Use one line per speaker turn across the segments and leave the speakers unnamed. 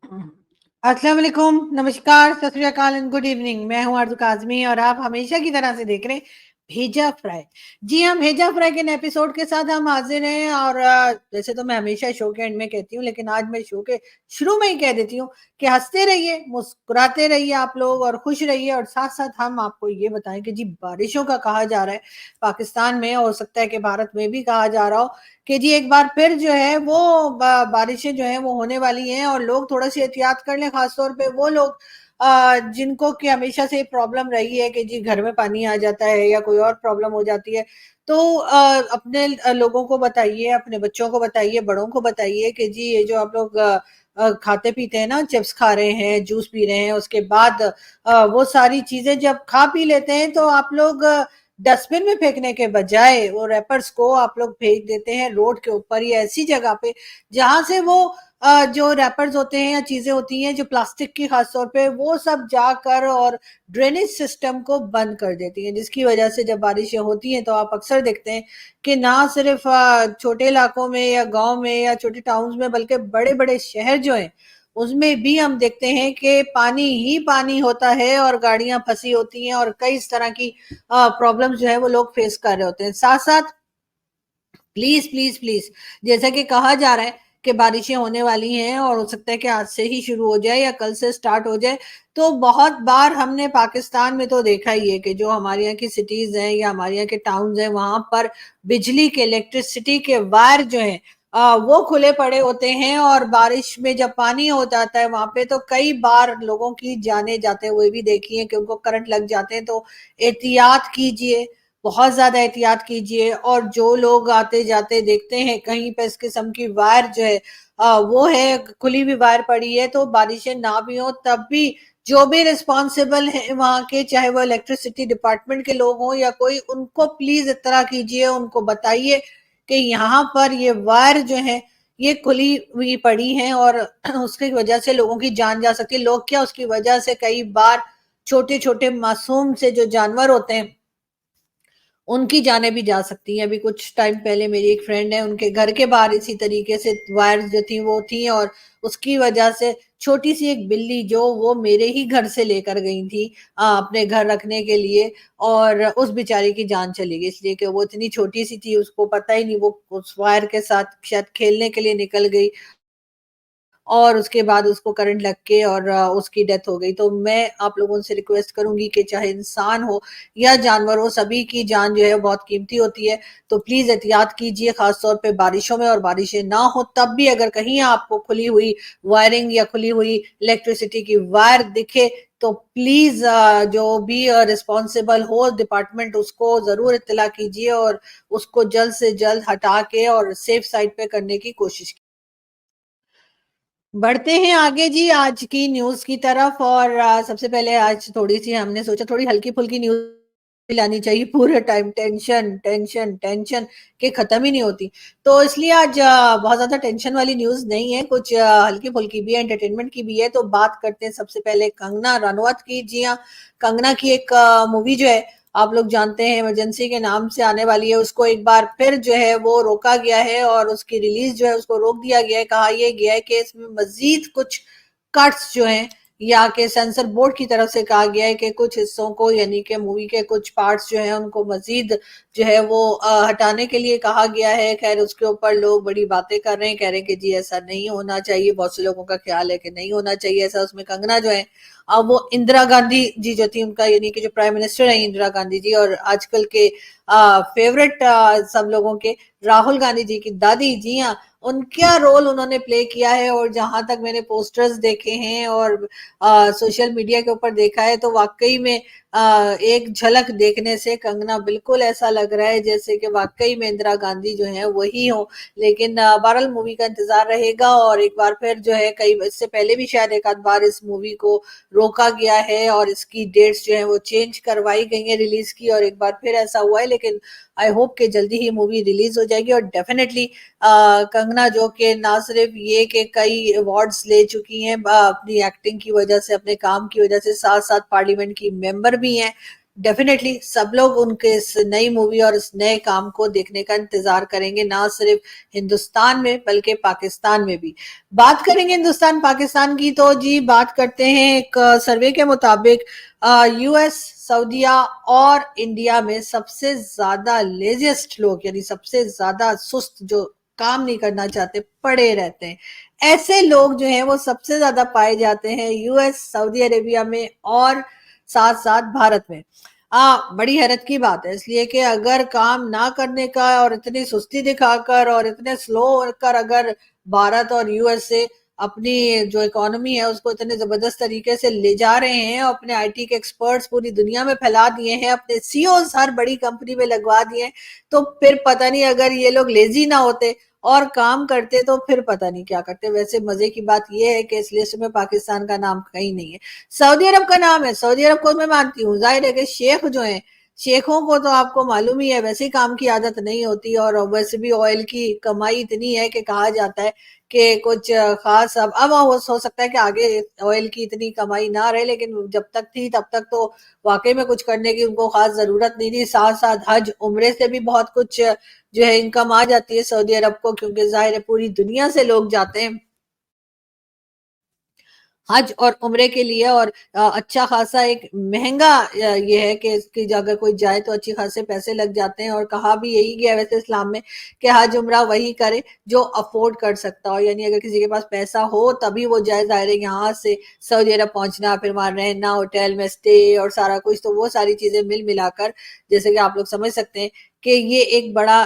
अस्सलाम वालेकुम, नमस्कार, सत श्री अकाल एंड गुड इवनिंग। मैं हूं आरज़ू काज़मी और आप हमेशा की तरह से देख रहे हैं भेजा फ्राई। जी हाँ, भेजा फ्राई के नए एपिसोड के साथ हम हाजिर हैं और वैसे तो मैं हमेशा शो के एंड में कहती हूँ, लेकिन आज मैं शो के शुरू में ही कह देती हूँ कि हंसते रहिए, मुस्कुराते रहिए आप लोग और खुश रहिए। और साथ साथ हम आपको ये बताएं कि जी बारिशों का कहा जा रहा है पाकिस्तान में, हो सकता है कि भारत में भी कहा जा रहा हो कि जी एक बार फिर जो है वो बारिशें जो है वो होने वाली हैं और लोग थोड़ा सी एहतियात कर लें, खासतौर पे वो लोग जिनको कि हमेशा से प्रॉब्लम रही है कि जी घर में पानी आ जाता है या कोई और प्रॉब्लम हो जाती है। तो अपने लोगों को बताइए, अपने बच्चों को बताइए, बड़ों को बताइए कि जी ये जो आप लोग खाते पीते हैं ना, चिप्स खा रहे हैं, जूस पी रहे हैं, उसके बाद वो सारी चीजें जब खा पी लेते हैं तो आप लोग डस्टबिन में फेंकने के बजाय वो रैपर्स को आप लोग फेंक देते हैं रोड के ऊपर या ऐसी जगह पे जहां से वो जो रैपर्स होते हैं या चीजें होती हैं जो प्लास्टिक की, खासतौर पे वो सब जाकर और ड्रेनेज सिस्टम को बंद कर देती हैं, जिसकी वजह से जब बारिशें होती हैं तो आप अक्सर देखते हैं कि ना सिर्फ छोटे इलाकों में या गांव में या छोटे टाउन्स में, बल्कि बड़े बड़े शहर जो हैं उसमें भी हम देखते हैं कि पानी ही पानी होता है और गाड़ियां फंसी होती हैं और कई इस तरह की प्रॉब्लम जो है वो लोग फेस कर रहे होते हैं। साथ साथ प्लीज प्लीज प्लीज, जैसा कि कहा जा रहा है कि बारिशें होने वाली हैं और हो सकता है कि आज से ही शुरू हो जाए या कल से स्टार्ट हो जाए, तो बहुत बार हमने पाकिस्तान में तो देखा ही है कि जो हमारे यहाँ की सिटीज हैं या हमारे यहाँ के टाउन्स हैं वहां पर बिजली के, इलेक्ट्रिसिटी के वायर जो हैं वो खुले पड़े होते हैं और बारिश में जब पानी हो जाता है वहां पे तो कई बार लोगों की जाने जाते हुए भी देखी है कि उनको करंट लग जाते हैं। तो एहतियात कीजिए, बहुत ज्यादा एहतियात कीजिए। और जो लोग आते जाते देखते हैं कहीं पे इस किस्म की वायर जो है वो है खुली हुई वायर पड़ी है, तो बारिशें ना भी हो तब भी जो भी रिस्पॉन्सिबल है वहां के, चाहे वो इलेक्ट्रिसिटी डिपार्टमेंट के लोग हों या कोई, उनको प्लीज इत्तला कीजिए, उनको बताइए कि यहाँ पर ये वायर जो है ये खुली हुई पड़ी है और उसकी वजह से लोगों की जान जा सकती है। लोग क्या, उसकी वजह से कई बार छोटे छोटे मासूम से जो जानवर होते हैं उनकी जानें भी जा सकती हैं। अभी कुछ टाइम पहले मेरी एक फ्रेंड है, उनके घर के बाहर इसी तरीके से वायर्स जो थी वो थी और उसकी वजह से छोटी सी एक बिल्ली जो वो मेरे ही घर से लेकर गई थी अपने घर रखने के लिए, और उस बेचारी की जान चली गई इसलिए कि वो इतनी छोटी सी थी, उसको पता ही नहीं, वो उस वायर के साथ शायद खेलने के लिए निकल गई और उसके बाद उसको करंट लग के और उसकी डेथ हो गई। तो मैं आप लोगों से रिक्वेस्ट करूंगी कि चाहे इंसान हो या जानवर हो, सभी की जान जो है बहुत कीमती होती है। तो प्लीज एहतियात कीजिए, खासतौर पे बारिशों में। और बारिशें ना हो तब भी अगर कहीं आपको खुली हुई वायरिंग या खुली हुई इलेक्ट्रिसिटी की वायर दिखे तो प्लीज जो भी रिस्पॉन्सिबल हो डिपार्टमेंट, उसको जरूर इत्तला कीजिए और उसको जल्द से जल्द हटा के और सेफ साइड पे करने की कोशिश कीजिए। बढ़ते हैं आगे जी आज की न्यूज की तरफ। और सबसे पहले आज थोड़ी सी हमने सोचा थोड़ी हल्की फुल्की न्यूज लानी चाहिए, पूरे टाइम टेंशन टेंशन टेंशन के खत्म ही नहीं होती। तो इसलिए आज बहुत ज्यादा टेंशन वाली न्यूज नहीं है, कुछ हल्की फुल्की भी है, एंटरटेनमेंट की भी है। तो बात करते हैं सबसे पहले कंगना रनौत की। जी हाँ, कंगना की एक मूवी जो है आप लोग जानते हैं इमरजेंसी के नाम से आने वाली है, उसको एक बार फिर जो है वो रोका गया है और उसकी रिलीज जो है उसको रोक दिया गया है। कहा यह गया है कि इसमें मजीद कुछ कट्स जो हैं या के सेंसर बोर्ड की तरफ से कहा गया है कि कुछ हिस्सों को, यानी कि मूवी के कुछ पार्ट्स जो हैं उनको मजीद जो है वो हटाने के लिए कहा गया है। खैर उसके ऊपर लोग बड़ी बातें कर रहे हैं, कह रहे हैं कि जी ऐसा नहीं होना चाहिए, बहुत से लोगों का ख्याल है कि नहीं होना चाहिए ऐसा। उसमें कंगना जो है अब वो इंदिरा गांधी जी जो थी उनका, यानी कि जो प्राइम मिनिस्टर है इंदिरा गांधी जी, और आजकल के फेवरेट सब लोगों के राहुल गांधी जी की दादी, जी हाँ, उनका रोल उन्होंने प्ले किया है। और जहां तक मैंने पोस्टर्स देखे हैं और सोशल मीडिया के ऊपर देखा है तो वाकई में एक झलक देखने से कंगना बिल्कुल ऐसा लग रहा है जैसे कि वाकई में इंदिरा गांधी जो है वही हो। लेकिन बहरहाल मूवी का इंतजार रहेगा और एक बार फिर जो है, कई इससे पहले भी शायद एक आध बार इस मूवी को रोका गया है और इसकी डेट्स जो है वो चेंज करवाई गई है रिलीज की, और एक बार फिर ऐसा हुआ है। लेकिन आई होप कि जल्दी ही मूवी रिलीज हो जाएगी और डेफिनेटली कंगना जो कि ना सिर्फ ये कि कई अवार्ड्स ले चुकी हैं अपनी एक्टिंग की वजह से, अपने काम की वजह से, साथ साथ पार्लियामेंट की मेंबर भी हैं, डेफिनेटली सब लोग उनके इस नई मूवी और इस नए काम को देखने का इंतजार करेंगे, ना सिर्फ हिंदुस्तान में बल्कि पाकिस्तान में भी। बात करेंगे हिंदुस्तान पाकिस्तान की तो जी बात करते हैं। एक सर्वे के मुताबिक यूएस, सऊदीया और इंडिया में सबसे ज्यादा लेजिएस्ट लोग, यानी सबसे ज्यादा सुस्त, जो काम नहीं करना चाहते, पड़े रहते हैं, ऐसे लोग जो हैं वो सबसे ज्यादा पाए जाते हैं यूएस, सऊदी अरेबिया में और साथ साथ भारत में। बड़ी हैरत की बात है, इसलिए कि अगर काम ना करने का और इतनी सुस्ती दिखाकर और इतने स्लो होकर अगर भारत और यूएस से अपनी जो इकोनॉमी है उसको इतने जबरदस्त तरीके से ले जा रहे हैं, अपने आईटी के एक्सपर्ट्स पूरी दुनिया में फैला दिए हैं, अपने सीईओ हर बड़ी कंपनी में लगवा दिए हैं, तो फिर पता नहीं अगर ये लोग लेजी ना होते और काम करते तो फिर पता नहीं क्या करते। वैसे मजे की बात यह है कि इस लिस्ट में पाकिस्तान का नाम कहीं नहीं है। सऊदी अरब का नाम है, सऊदी अरब को मैं मानती हूँ, जाहिर है कि शेख जो है, शेखों को तो आपको मालूम ही है वैसे ही काम की आदत नहीं होती, और वैसे भी ऑयल की कमाई इतनी है कि कहा जाता है कि कुछ खास अब हो सकता है कि आगे ऑयल की इतनी कमाई ना रहे, लेकिन जब तक थी तब तक तो वाकई में कुछ करने की उनको खास जरूरत नहीं थी। साथ साथ हज उम्रे से भी बहुत कुछ जो है इनकम आ जाती है सऊदी अरब को, क्योंकि जाहिर है पूरी दुनिया से लोग जाते हैं हज और उम्रे के लिए, और अच्छा खासा एक महंगा ये है कि इसकी अगर कोई जाए तो अच्छी खासे पैसे लग जाते हैं, और कहा भी यही गया वैसे इस्लाम में कि हज उम्रा वही करे जो अफोर्ड कर सकता हो, यानी अगर किसी के पास पैसा हो तभी वो जाए। जाहिर है यहाँ से सऊदी अरब पहुंचना, फिर वहां रहना, होटल में स्टे और सारा कुछ, तो वो सारी चीजें मिल मिलाकर जैसे कि आप लोग समझ सकते हैं कि ये एक बड़ा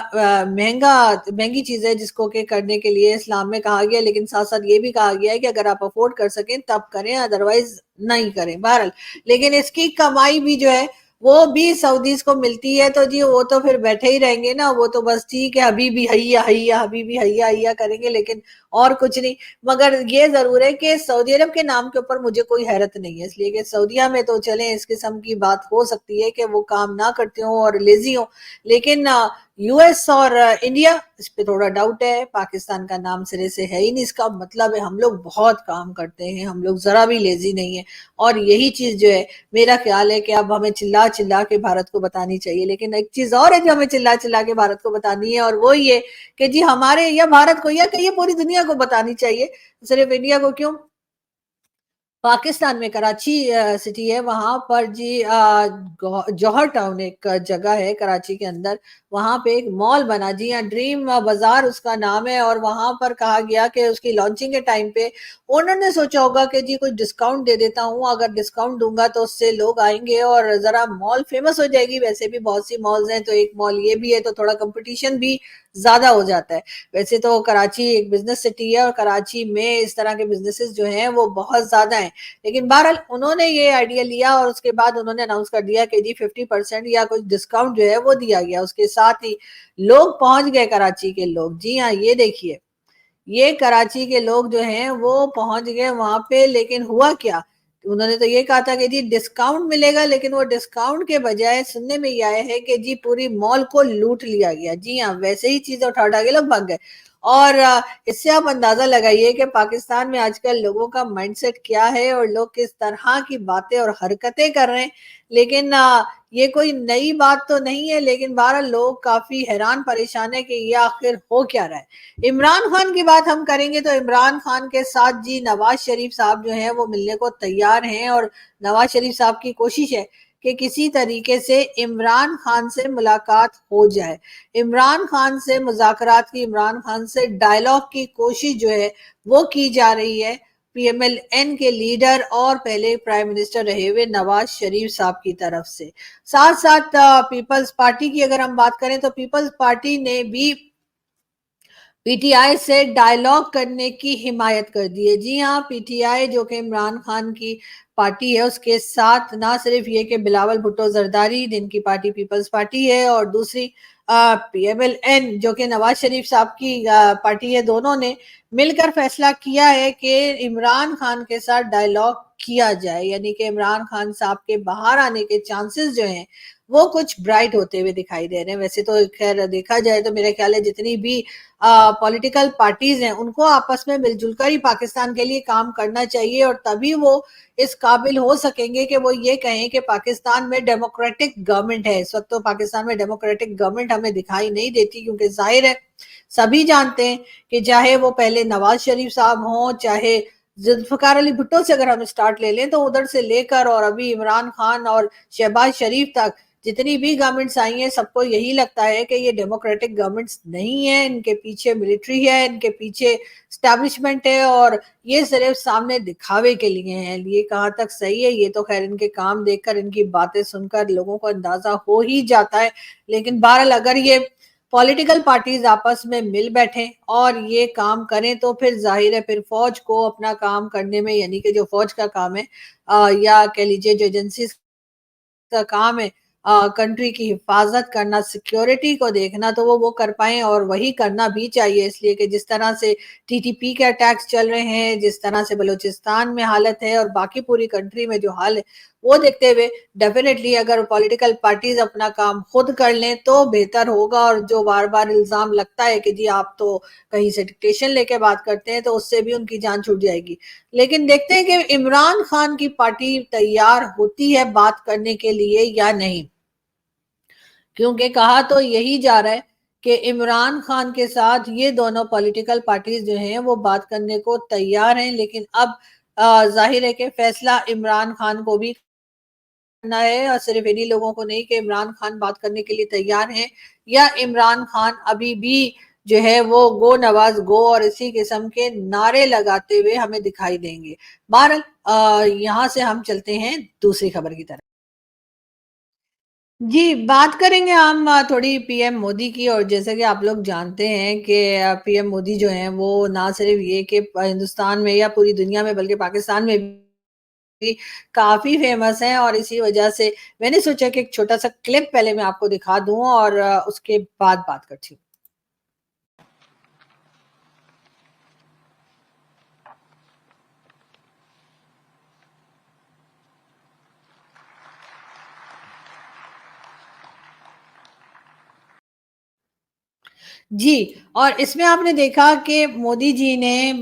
महंगी चीज है जिसको के करने के लिए इस्लाम में कहा गया, लेकिन साथ साथ ये भी कहा गया है कि अगर आप अफोर्ड कर सकें तब करें, अदरवाइज नहीं करें। बहरहाल, लेकिन इसकी कमाई भी जो है वो भी सऊदीज को मिलती है, तो जी वो तो फिर बैठे ही रहेंगे ना, वो तो बस ठीक है हबीबी हैया हैया, हबीबी हैया हैया करेंगे, लेकिन और कुछ नहीं। मगर ये जरूर है कि सऊदी अरब के नाम के ऊपर मुझे कोई हैरत नहीं है, इसलिए कि सऊदीया में तो चले इस किस्म की बात हो सकती है कि वो काम ना करते हो और लेजी हो, लेकिन यूएस और इंडिया, इस पे थोड़ा डाउट है। पाकिस्तान का नाम सिरे से है ही नहीं, इसका मतलब है हम लोग बहुत काम करते हैं, हम लोग जरा भी लेजी नहीं है। और यही चीज जो है मेरा ख्याल है कि अब हमें चिल्ला चिल्ला के भारत को बतानी चाहिए। लेकिन एक चीज और है जो हमें चिल्ला चिल्ला के भारत को बतानी है, और वो ये कि जी हमारे या भारत को या कहिए पूरी दुनिया को बतानी चाहिए, सिर्फ इंडिया को क्यों। पाकिस्तान में कराची सिटी है, वहां पर जी जौहर टाउन एक जगह है कराची के अंदर, वहां पे एक मॉल बना जी, हाँ ड्रीम बाजार उसका नाम है। और वहां पर कहा गया कि उसकी लॉन्चिंग के टाइम पे ओनर ने सोचा होगा कि जी कुछ डिस्काउंट दे देता हूँ, अगर डिस्काउंट दूंगा तो उससे लोग आएंगे और जरा मॉल फेमस हो जाएगी। वैसे भी बहुत सी मॉल्स हैं, तो एक मॉल ये भी है, तो थोड़ा कंपटीशन भी ज्यादा हो जाता है। वैसे तो कराची एक बिजनेस सिटी है और कराची में इस तरह के बिजनेसेस जो हैं वो बहुत ज्यादा हैं, लेकिन बहरहाल उन्होंने ये आइडिया लिया और उसके बाद उन्होंने अनाउंस कर दिया कि जी 50% या कुछ डिस्काउंट जो है वो दिया गया। उसके साथ ही लोग पहुंच गए, कराची के लोग, जी हाँ ये देखिए, ये कराची के लोग जो हैं वो पहुंच गए वहां पे। लेकिन हुआ क्या, उन्होंने तो ये कहा था कि जी डिस्काउंट मिलेगा, लेकिन वो डिस्काउंट के बजाय सुनने में ये आया है कि जी पूरी मॉल को लूट लिया गया। जी हाँ, वैसे ही चीज उठा उठा के लोग भाग गए। और इससे आप अंदाजा लगाइए कि पाकिस्तान में आजकल लोगों का माइंडसेट क्या है और लोग किस तरह की बातें और हरकतें कर रहे हैं। लेकिन ये कोई नई बात तो नहीं है, लेकिन बहरहाल लोग काफी हैरान परेशान है कि ये आखिर हो क्या रहा है। इमरान खान की बात हम करेंगे तो इमरान खान के साथ जी नवाज शरीफ साहब जो हैं वो मिलने को तैयार हैं, और नवाज शरीफ साहब की कोशिश है कि किसी तरीके से इमरान खान से मुलाकात हो जाए, इमरान खान से मुज़ाकरात की, इमरान खान से डायलॉग की कोशिश जो है वो की जा रही है पीएमएलएन के लीडर और पहले प्राइम मिनिस्टर रहे हुए नवाज शरीफ साहब की तरफ से। साथ साथ पीपल्स पार्टी की अगर हम बात करें तो पीपल्स पार्टी ने भी पीटीआई से डायलॉग करने की हिमायत कर दी है। जी हाँ, पीटीआई जो कि इमरान खान की पार्टी है, उसके साथ ना सिर्फ ये कि बिलावल भुट्टो जरदारी जिनकी पार्टी पीपल्स पार्टी है, और दूसरी पीएमएलएन जो कि नवाज शरीफ साहब की पार्टी है, दोनों ने मिलकर फैसला किया है कि इमरान खान के साथ डायलॉग किया जाए, यानी कि इमरान खान साहब के बाहर आने के चांसेस जो हैं वो कुछ ब्राइट होते हुए दिखाई दे रहे हैं। वैसे तो खैर देखा जाए तो मेरा ख्याल है जितनी भी पॉलिटिकल पार्टीज हैं उनको आपस में मिलजुल कर ही पाकिस्तान के लिए काम करना चाहिए, और तभी वो इस काबिल हो सकेंगे कि वो ये कहें कि पाकिस्तान में डेमोक्रेटिक गवर्नमेंट है। इस वक्त तो पाकिस्तान में डेमोक्रेटिक गवर्नमेंट हमें दिखाई नहीं देती, क्योंकि जाहिर है सभी जानते हैं कि चाहे वो पहले नवाज शरीफ साहब हों, चाहे जुल्फकार अली भुट्टो से अगर हम स्टार्ट ले लें तो उधर से लेकर और अभी इमरान खान और शहबाज शरीफ तक जितनी भी गवर्नमेंट्स आई हैं सबको यही लगता है कि ये डेमोक्रेटिक गवर्नमेंट्स नहीं है, इनके पीछे मिलिट्री है, इनके पीछे स्टैब्लिशमेंट है, और ये सिर्फ सामने दिखावे के लिए हैं। ये कहाँ तक सही है ये तो खैर इनके काम देखकर, इनकी बातें सुनकर लोगों को अंदाजा हो ही जाता है। लेकिन बहरहाल अगर ये पॉलिटिकल पार्टीज आपस में मिल बैठे और ये काम करें तो फिर जाहिर है फिर फौज को अपना काम करने में, यानी कि जो फौज का काम है या कह लीजिए जो एजेंसीज का काम है कंट्री की हिफाजत करना, सिक्योरिटी को देखना, तो वो कर पाए, और वही करना भी चाहिए। इसलिए कि जिस तरह से टीटीपी के अटैक्स चल रहे हैं, जिस तरह से बलूचिस्तान में हालत है और बाकी पूरी कंट्री में जो हाल है, वो देखते हुए डेफिनेटली अगर पॉलिटिकल पार्टीज अपना काम खुद कर लें तो बेहतर होगा। और जो बार बार इल्जाम लगता है कि जी आप तो कहीं से डिक्टेशन लेके बात करते हैं, तो उससे भी उनकी जान छूट जाएगी। लेकिन देखते हैं कि इमरान खान की पार्टी तैयार होती है बात करने के लिए या नहीं, क्योंकि कहा तो यही जा रहा है कि इमरान खान के साथ ये दोनों पॉलिटिकल पार्टीज जो हैं वो बात करने को तैयार हैं। लेकिन अब जाहिर है कि फैसला इमरान खान को भी करना है, और सिर्फ इन्हीं लोगों को नहीं, कि इमरान खान बात करने के लिए तैयार हैं या इमरान खान अभी भी जो है वो गो नवाज गो और इसी किस्म के नारे लगाते हुए हमें दिखाई देंगे। बहरहाल यहाँ से हम चलते हैं दूसरी खबर की तरफ। जी, बात करेंगे हम थोड़ी पीएम मोदी की। और जैसे कि आप लोग जानते हैं कि पीएम मोदी जो हैं वो ना सिर्फ ये कि हिंदुस्तान में या पूरी दुनिया में बल्कि पाकिस्तान में भी काफ़ी फ़ेमस हैं, और इसी वजह से मैंने सोचा कि एक छोटा-सा क्लिप पहले मैं आपको दिखा दूँ और उसके बाद बात करती हूँ। जी, और इसमें आपने देखा कि मोदी जी ने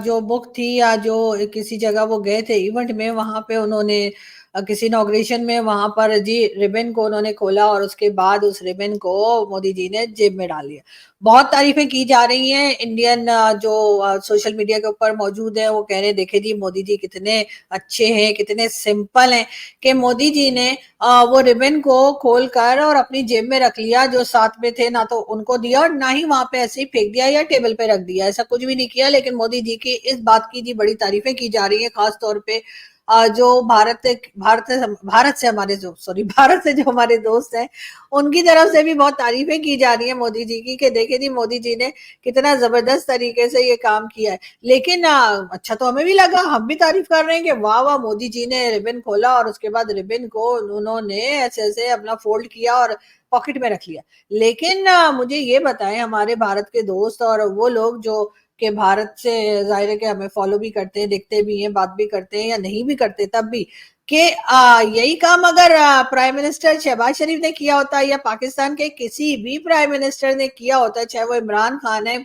जो बुक थी या जो किसी जगह वो गए थे इवेंट में, वहाँ पे उन्होंने किसी इनॉग्रेशन में वहाँ पर जी रिबन को उन्होंने खोला और उसके बाद उस रिबन को मोदी जी ने जेब में डाल लिया। बहुत तारीफ़ें की जा रही हैं, इंडियन जो सोशल मीडिया के ऊपर मौजूद हैं वो कह रहे हैं देखिए जी मोदी जी कितने अच्छे हैं, कितने सिंपल हैं, कि मोदी जी ने वो रिबन को खोलकर और अपनी जेब में रख लिया, जो साथ में थे ना तो उनको दिया और ना ही वहां पे ऐसे ही फेंक दिया या टेबल पे रख दिया, ऐसा कुछ भी नहीं किया। लेकिन मोदी जी की इस बात की जी बड़ी तारीफें की जा रही है, खास तौर पे जो भारत से हमारे जो सॉरी भारत से जो हमारे दोस्त हैं उनकी तरफ से भी बहुत तारीफें की जा रही है मोदी जी की, कि देखे जी मोदी जी ने कितना जबरदस्त तरीके से ये काम किया है। लेकिन अच्छा तो हमें भी लगा, हम भी तारीफ कर रहे हैं कि वाह वाह मोदी जी ने रिबन खोला और उसके बाद रिबन को उन्होंने ऐसे ऐसे अपना फोल्ड किया और पॉकेट में रख लिया। लेकिन मुझे ये बताएं हमारे भारत के दोस्त और वो लोग जो कि भारत से जाहिर है कि हमें फॉलो भी करते हैं, देखते भी हैं, बात भी करते हैं या नहीं भी करते तब भी, कि यही काम अगर प्राइम मिनिस्टर शहबाज शरीफ ने किया होता या पाकिस्तान के किसी भी प्राइम मिनिस्टर ने किया होता, चाहे वो इमरान खान है,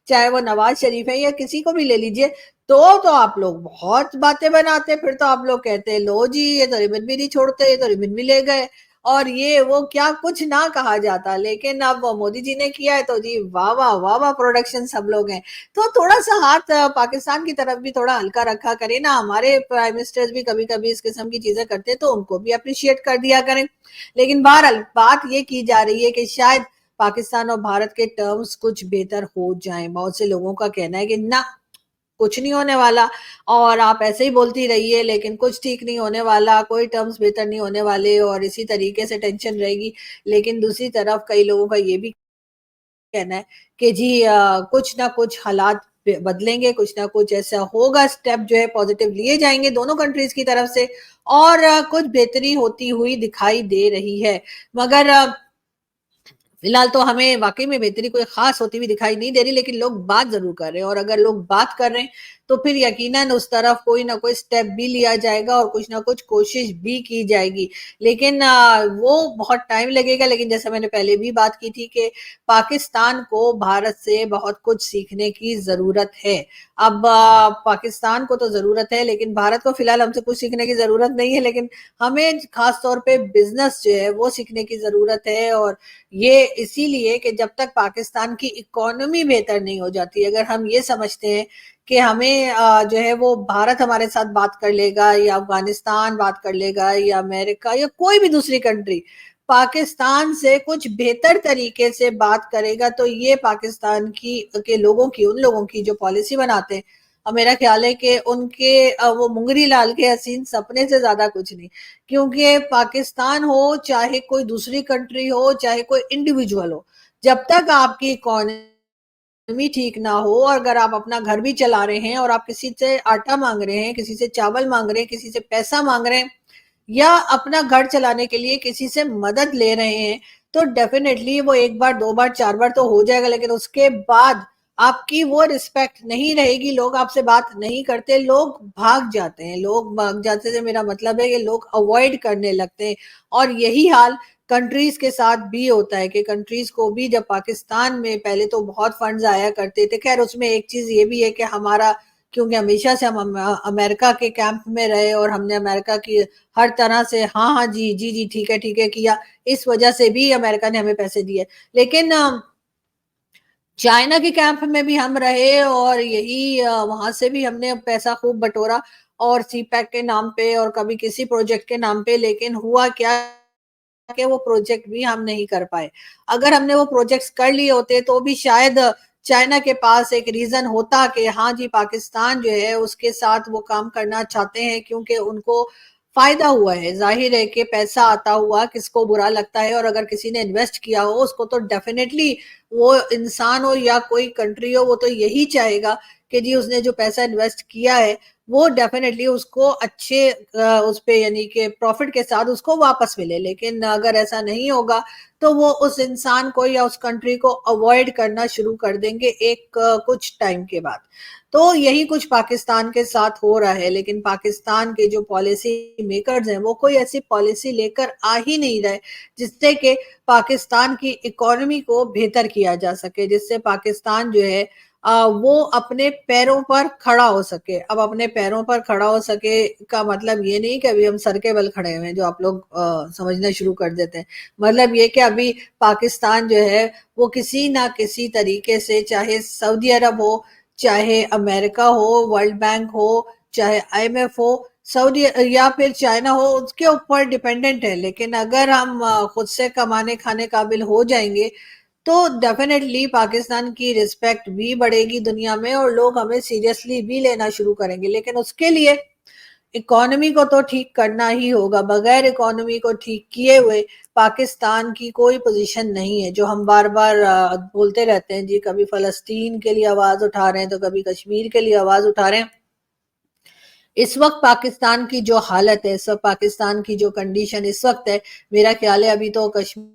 चाहे वो नवाज शरीफ है या किसी को भी ले लीजिए, तो आप लोग बहुत बातें बनाते। फिर तो आप लोग कहते लो जी ये तो रिबन भी नहीं छोड़ते, ये तो रिबन भी ले गए और ये वो क्या कुछ ना कहा जाता। लेकिन अब वो मोदी जी ने किया है तो जी वाह वाह वाह वाह प्रोडक्शन सब लोग हैं। तो थोड़ा सा हाथ पाकिस्तान की तरफ भी थोड़ा हल्का रखा करें ना, हमारे प्राइम मिनिस्टर्स भी कभी कभी इस किस्म की चीजें करते हैं तो उनको भी अप्रिशिएट कर दिया करें। लेकिन बहरहाल बात ये की जा रही है कि शायद पाकिस्तान और भारत के टर्म्स कुछ बेहतर हो जाएं। बहुत से लोगों का कहना है कि ना कुछ नहीं होने वाला और आप ऐसे ही बोलती रहिए, लेकिन कुछ ठीक नहीं होने वाला, कोई टर्म्स बेहतर नहीं होने वाले और इसी तरीके से टेंशन रहेगी। लेकिन दूसरी तरफ कई लोगों का ये भी कहना है कि जी कुछ ना कुछ हालात बदलेंगे, कुछ ना कुछ ऐसा होगा, स्टेप जो है पॉजिटिव लिए जाएंगे दोनों कंट्रीज की तरफ से और कुछ बेहतरी होती हुई दिखाई दे रही है। मगर फिलहाल तो हमें वाकई में बेहतरी कोई खास होती हुई दिखाई नहीं दे रही, लेकिन लोग बात जरूर कर रहे हैं और अगर लोग बात कर रहे हैं तो फिर यकीनन उस तरफ कोई ना कोई स्टेप भी लिया जाएगा और कुछ ना कुछ कोशिश भी की जाएगी। लेकिन वो बहुत टाइम लगेगा, लेकिन जैसे मैंने पहले भी बात की थी कि पाकिस्तान को भारत से बहुत कुछ सीखने की ज़रूरत है। अब पाकिस्तान को तो ज़रूरत है, लेकिन भारत को फिलहाल हमसे कुछ सीखने की ज़रूरत नहीं है, लेकिन हमें खास तौर पे बिज़नेस जो है वो सीखने की ज़रूरत है। और ये इसीलिए कि जब तक पाकिस्तान की इकोनॉमी बेहतर नहीं हो जाती, अगर हम ये समझते हैं कि हमें जो है वो भारत हमारे साथ बात कर लेगा या अफगानिस्तान बात कर लेगा या अमेरिका या कोई भी दूसरी कंट्री पाकिस्तान से कुछ बेहतर तरीके से बात करेगा, तो ये पाकिस्तान की के लोगों की, उन लोगों की जो पॉलिसी बनाते हैं, मेरा ख्याल है कि उनके वो मुंगरी लाल के हसीन सपने से ज्यादा कुछ नहीं। क्योंकि पाकिस्तान हो चाहे कोई दूसरी कंट्री हो चाहे कोई इंडिविजुअल हो, जब तक आपकी इकोनॉमी ठीक ना हो और अगर आप अपना घर भी चला रहे हैं और आप किसी से आटा मांग रहे हैं, किसी से चावल मांग रहे हैं, किसी से पैसा मांग रहे हैं या अपना घर चलाने के लिए किसी से मदद ले रहे हैं, तो डेफिनेटली वो एक बार, दो बार, चार बार तो हो जाएगा, लेकिन उसके बाद आपकी वो रिस्पेक्ट नहीं रहेगी, लोग आपसे बात नहीं करते, लोग भाग जाते हैं। लोग भाग जाते से मेरा मतलब है कि लोग अवॉइड करने लगते हैं। और यही हाल कंट्रीज के साथ भी होता है कि कंट्रीज को भी, जब पाकिस्तान में पहले तो बहुत फंड्स आया करते थे, खैर उसमें एक चीज ये भी है कि हमारा, क्योंकि हमेशा से हम अमेरिका के कैंप में रहे और हमने अमेरिका की हर तरह से हाँ हाँ जी जी जी ठीक है किया, इस वजह से भी अमेरिका ने हमें पैसे दिए। लेकिन चाइना के कैंप में भी हम रहे और यही वहां से भी हमने पैसा खूब बटोरा, और सी पैक के नाम पे और कभी किसी प्रोजेक्ट के नाम पे, लेकिन हुआ क्या कि वो प्रोजेक्ट भी हम नहीं कर पाए। अगर हमने वो प्रोजेक्ट्स कर लिए होते तो भी शायद चाइना के पास एक रीजन होता कि हाँ जी पाकिस्तान जो है उसके साथ वो काम करना चाहते हैं, क्योंकि उनको फायदा हुआ है। जाहिर है कि पैसा आता हुआ किसको बुरा लगता है, और अगर किसी ने इन्वेस्ट किया हो उसको तो डेफिनेटली, वो इंसान हो या कोई कंट्री हो, वो तो यही चाहेगा कि जी उसने जो पैसा इन्वेस्ट किया है वो डेफिनेटली उसको अच्छे उस पे यानी कि प्रॉफिट के साथ उसको वापस मिले। लेकिन अगर ऐसा नहीं होगा तो वो उस इंसान को या उस कंट्री को अवॉइड करना शुरू कर देंगे एक कुछ टाइम के बाद। तो यही कुछ पाकिस्तान के साथ हो रहा है। लेकिन पाकिस्तान के जो पॉलिसी मेकर्स हैं वो कोई ऐसी पॉलिसी लेकर आ ही नहीं रहे जिससे कि पाकिस्तान की इकोनॉमी को बेहतर किया जा सके, जिससे पाकिस्तान जो है वो अपने पैरों पर खड़ा हो सके। अब अपने पैरों पर खड़ा हो सके का मतलब ये नहीं कि अभी हम सर के बल खड़े हुए हैं, जो आप लोग समझना शुरू कर देते हैं। मतलब ये कि अभी पाकिस्तान जो है वो किसी ना किसी तरीके से, चाहे सऊदी अरब हो, चाहे अमेरिका हो, वर्ल्ड बैंक हो, चाहे आईएमएफ हो, सऊदी या फिर चाइना हो, उसके ऊपर डिपेंडेंट है। लेकिन अगर हम खुद से कमाने खाने काबिल हो जाएंगे तो डेफिनेटली पाकिस्तान की रिस्पेक्ट भी बढ़ेगी दुनिया में और लोग हमें सीरियसली भी लेना शुरू करेंगे। लेकिन उसके लिए इकोनॉमी को तो ठीक करना ही होगा। बगैर इकोनॉमी को ठीक किए हुए पाकिस्तान की कोई पोजीशन नहीं है। जो हम बार बार बोलते रहते हैं जी, कभी फलस्तीन के लिए आवाज उठा रहे हैं तो कभी कश्मीर के लिए आवाज उठा रहे हैं। इस वक्त पाकिस्तान की जो हालत है, इस वक्त पाकिस्तान की जो कंडीशन इस वक्त है, मेरा ख्याल है अभी तो कश्मीर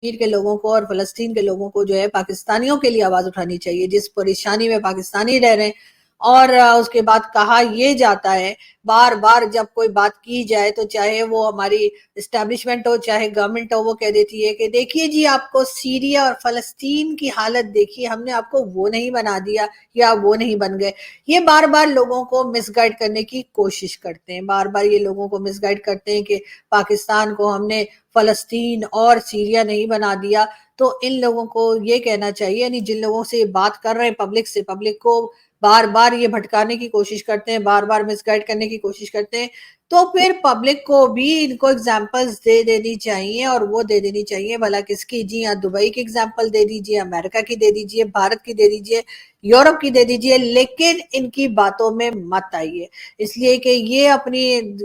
के लोगों को और फलस्तीन के लोगों को जो है पाकिस्तानियों के लिए आवाज उठानी चाहिए, जिस परेशानी में पाकिस्तानी रह रहे हैं। और उसके बाद कहा यह जाता है बार बार, जब कोई बात की जाए तो चाहे वो हमारी इस्टेब्लिशमेंट हो चाहे गवर्नमेंट हो, वो कह देती है कि देखिए जी आपको सीरिया और फलस्तीन की हालत देखिए, हमने आपको वो नहीं बना दिया या वो नहीं बन गए। ये बार बार लोगों को मिसगाइड करने की कोशिश करते हैं, बार बार ये लोगों को मिसगाइड करते हैं कि पाकिस्तान को हमने फलस्तीन और सीरिया नहीं बना दिया। तो इन लोगों को ये कहना चाहिए, यानी जिन लोगों से बात कर रहे हैं पब्लिक से, पब्लिक को बार बार ये भटकाने की कोशिश करते हैं, बार बार मिसगाइड करने की कोशिश करते हैं, तो फिर पब्लिक को भी इनको एग्जांपल्स दे देनी चाहिए। और वो दे देनी चाहिए भला किसकी, जी हाँ दुबई की एग्जांपल दे दीजिए, अमेरिका की दे दीजिए, भारत की दे दीजिए, यूरोप की दे दीजिए, लेकिन इनकी बातों में मत आइए। इसलिए कि ये अपनी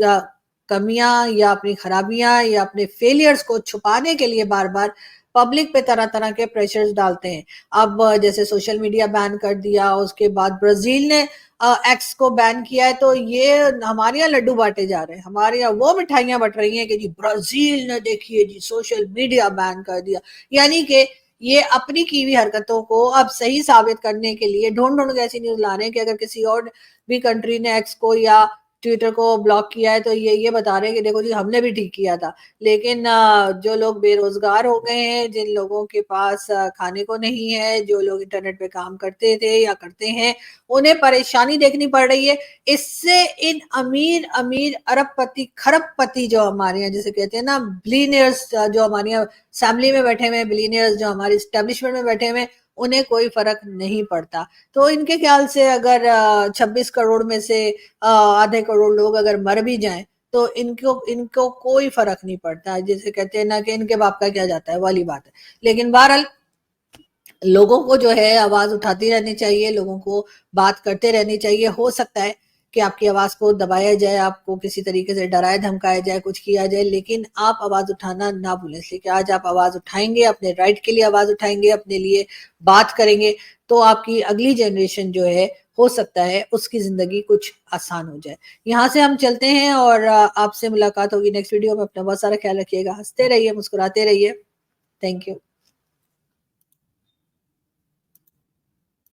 कमियां या अपनी खराबियां या अपने फेलियर्स को छुपाने के लिए बार बार पब्लिक पे तरह तरह के प्रेशर्स डालते हैं। अब जैसे सोशल मीडिया बैन कर दिया, उसके बाद ब्राजील ने एक्स को बैन किया है, तो ये हमारे यहाँ लड्डू बांटे जा रहे हैं, हमारे यहाँ वो मिठाइयां बट रही हैं कि जी ब्राजील ने देखिए जी सोशल मीडिया बैन कर दिया। यानी कि ये अपनी की हुई हरकतों को अब सही साबित करने के लिए ढूंढ के ऐसी न्यूज़ ला रहे हैं कि अगर किसी और भी कंट्री ने एक्स को या ट्विटर को ब्लॉक किया है तो ये बता रहे हैं कि देखो जी हमने भी ठीक किया था। लेकिन जो लोग बेरोज़गार हो गए हैं, जिन लोगों के पास खाने को नहीं है, जो लोग इंटरनेट पे काम करते थे या करते हैं, उन्हें परेशानी देखनी पड़ रही है। इससे इन अमीर अरबपति, खरबपति जो हमारे यहाँ जिसे कहते हैं ना बिलियनियर्स, जो हमारे यहाँ असेंबली में बैठे हुए हैं, बिलियनियर्स जो हमारी एस्टेब्लिशमेंट में बैठे हुए हैं, उन्हें कोई फ़र्क नहीं पड़ता। तो इनके ख्याल से अगर 26 करोड़ में से आधे करोड़ लोग अगर मर भी जाएँ, तो इनको इनको कोई फ़र्क नहीं पड़ता। जैसे कहते हैं ना कि इनके बाप का क्या जाता है, वाली बात है। लेकिन बहरहाल लोगों को जो है आवाज़ उठाती रहनी चाहिए, लोगों को बात करते रहनी चाहिए। हो सकता है कि आपकी आवाज़ को दबाया जाए, आपको किसी तरीके से डराया-धमकाया जाए, कुछ किया जाए, लेकिन आप आवाज़ उठाना ना भूलें। इसलिए कि आज आप आवाज़ उठाएँगे, अपने राइट के लिए आवाज़ उठाएँगे, अपने लिए बात करेंगे, तो आपकी अगली जनरेशन जो है, हो सकता है उसकी ज़िंदगी कुछ आसान हो जाए। यहाँ से हम चलते हैं और आपसे मुलाकात होगी नेक्स्ट वीडियो में। अपना बहुत सारा ख्याल रखिएगा, हँसते रहिए, मुस्कुराते रहिए। Thank you.